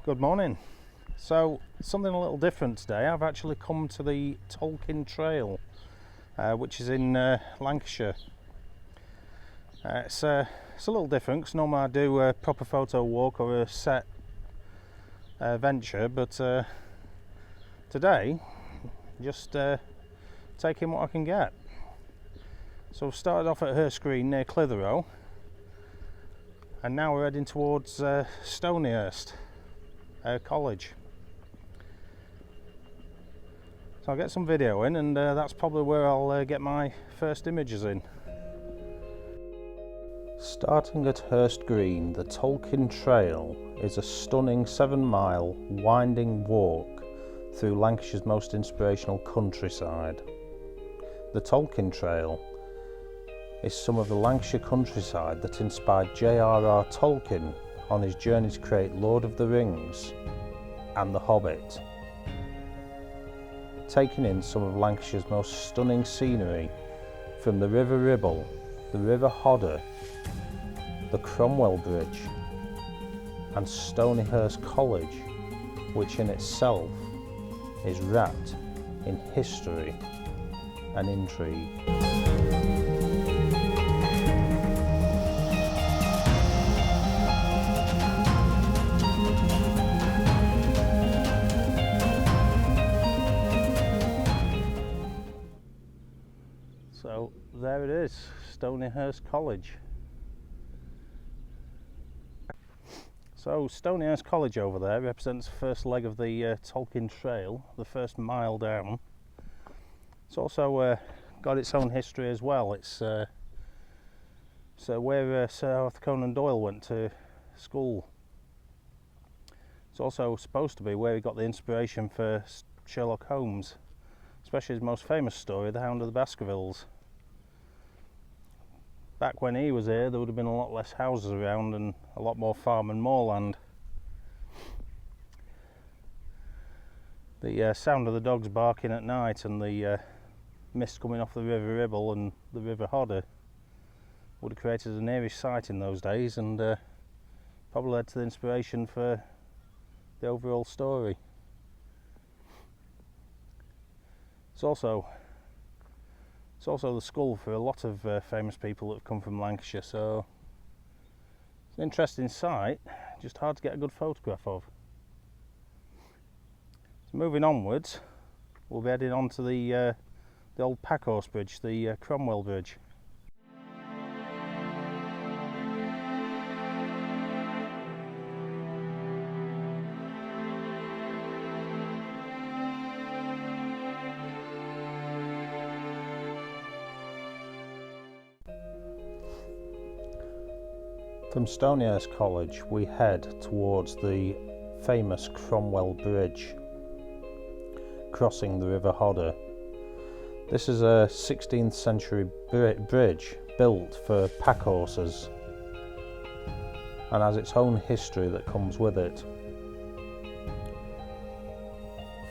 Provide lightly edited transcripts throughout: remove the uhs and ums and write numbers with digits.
Good morning. So something a little different today. I've actually come to the Tolkien Trail, which is in Lancashire. It's a little different because normally I do a proper photo walk or a set venture, but today just taking what I can get. So we've started off at Serene near Clitheroe, and now we're heading towards Stonyhurst College. So I'll get some video in, and that's probably where I'll get my first images in. Starting at Hurst Green, the Tolkien Trail is a stunning 7-mile winding walk through Lancashire's most inspirational countryside. The Tolkien Trail is some of the Lancashire countryside that inspired J.R.R. Tolkien on his journey to create Lord of the Rings and The Hobbit, taking in some of Lancashire's most stunning scenery from the River Ribble, the River Hodder, the Cromwell Bridge and Stonyhurst College, which in itself is wrapped in history and intrigue. So there it is, Stonyhurst College. So Stonyhurst College over there represents the first leg of the Tolkien Trail, the first mile down. It's also got its own history as well. It's where Sir Arthur Conan Doyle went to school. It's also supposed to be where he got the inspiration for Sherlock Holmes, especially his most famous story, The Hound of the Baskervilles. Back when he was here, there would have been a lot less houses around and a lot more farm and moorland. The sound of the dogs barking at night and the mist coming off the River Ribble and the River Hodder would have created an eerie sight in those days, and probably led to the inspiration for the overall story. It's also the school for a lot of famous people that have come from Lancashire, so it's an interesting sight, just hard to get a good photograph of. So moving onwards, we'll be heading on to the old Packhorse Bridge, the Cromwell Bridge. From Stonyhurst College we head towards the famous Cromwell Bridge, crossing the River Hodder. This is a 16th century bridge built for pack horses and has its own history that comes with it.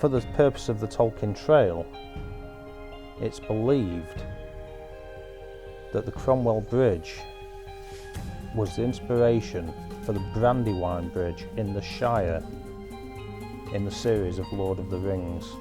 For the purpose of the Tolkien Trail, it's believed that the Cromwell Bridge was the inspiration for the Brandywine Bridge in the Shire in the series of Lord of the Rings.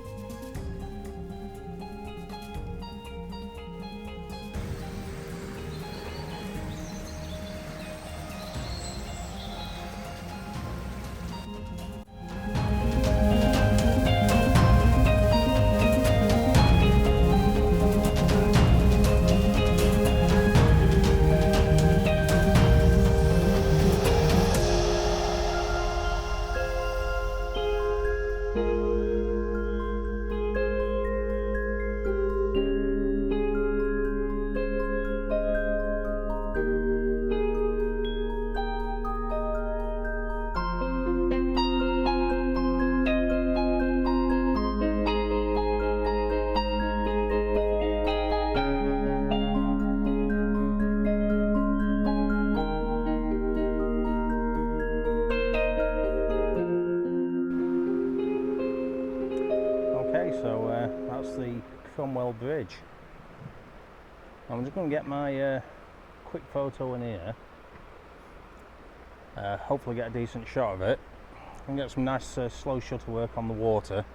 So that's the Cromwell Bridge. I'm just going to get my quick photo in here, hopefully get a decent shot of it. and get some nice slow shutter work on the water.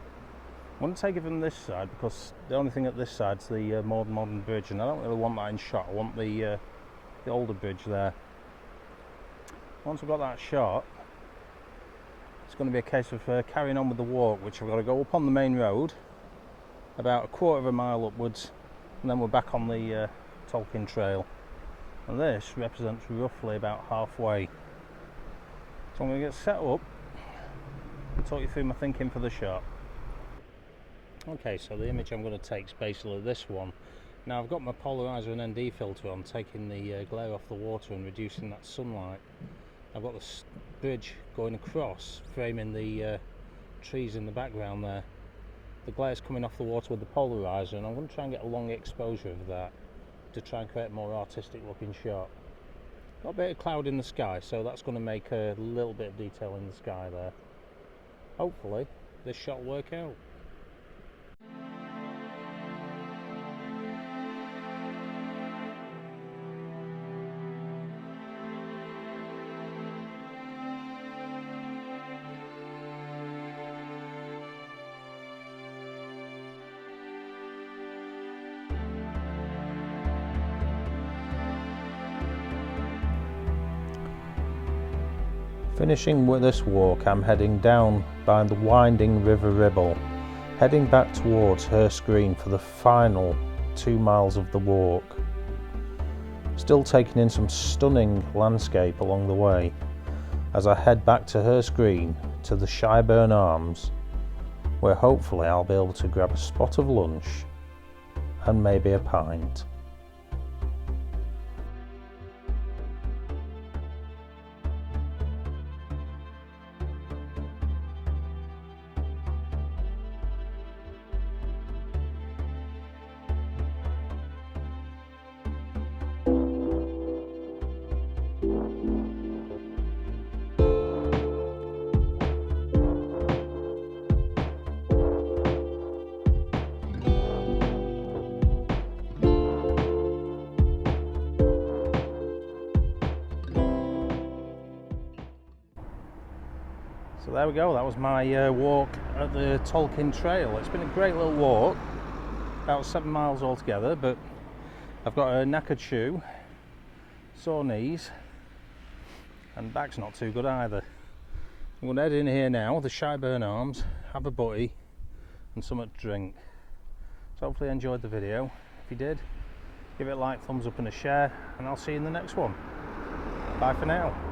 I want to take it from this side because the only thing at this side is the more modern bridge, and I don't really want that in shot. I want the older bridge there. Once I've got that shot, it's going to be a case of carrying on with the walk, which I've got to go up on the main road about a quarter of a mile upwards, and then we're back on the Tolkien Trail. And this represents roughly about halfway. So I'm going to get set up and talk you through my thinking for the shot. Okay, so the image I'm going to take is basically this one. Now I've got my polarizer and ND filter on, taking the glare off the water and reducing that sunlight. I've got this bridge going across, framing the trees in the background there. The glare's coming off the water with the polarizer, and I'm going to try and get a long exposure of that to try and create a more artistic looking shot. Got a bit of cloud in the sky, so that's going to make a little bit of detail in the sky there. Hopefully this shot will work out. Finishing with this walk, I'm heading down by the winding River Ribble, heading back towards Hurst Green for the final 2 miles of the walk. Still taking in some stunning landscape along the way as I head back to Hurst Green to the Shyburn Arms, where hopefully I'll be able to grab a spot of lunch and maybe a pint. So there we go, that was my walk at the Tolkien Trail. It's been a great little walk, about 7 miles altogether, but I've got a knackered shoe, sore knees, and back's not too good either. I'm going to head in here now, the Shyburn Arms, have a butty and something to drink. So hopefully you enjoyed the video. If you did, give it a like, thumbs up and a share, and I'll see you in the next one. Bye for now.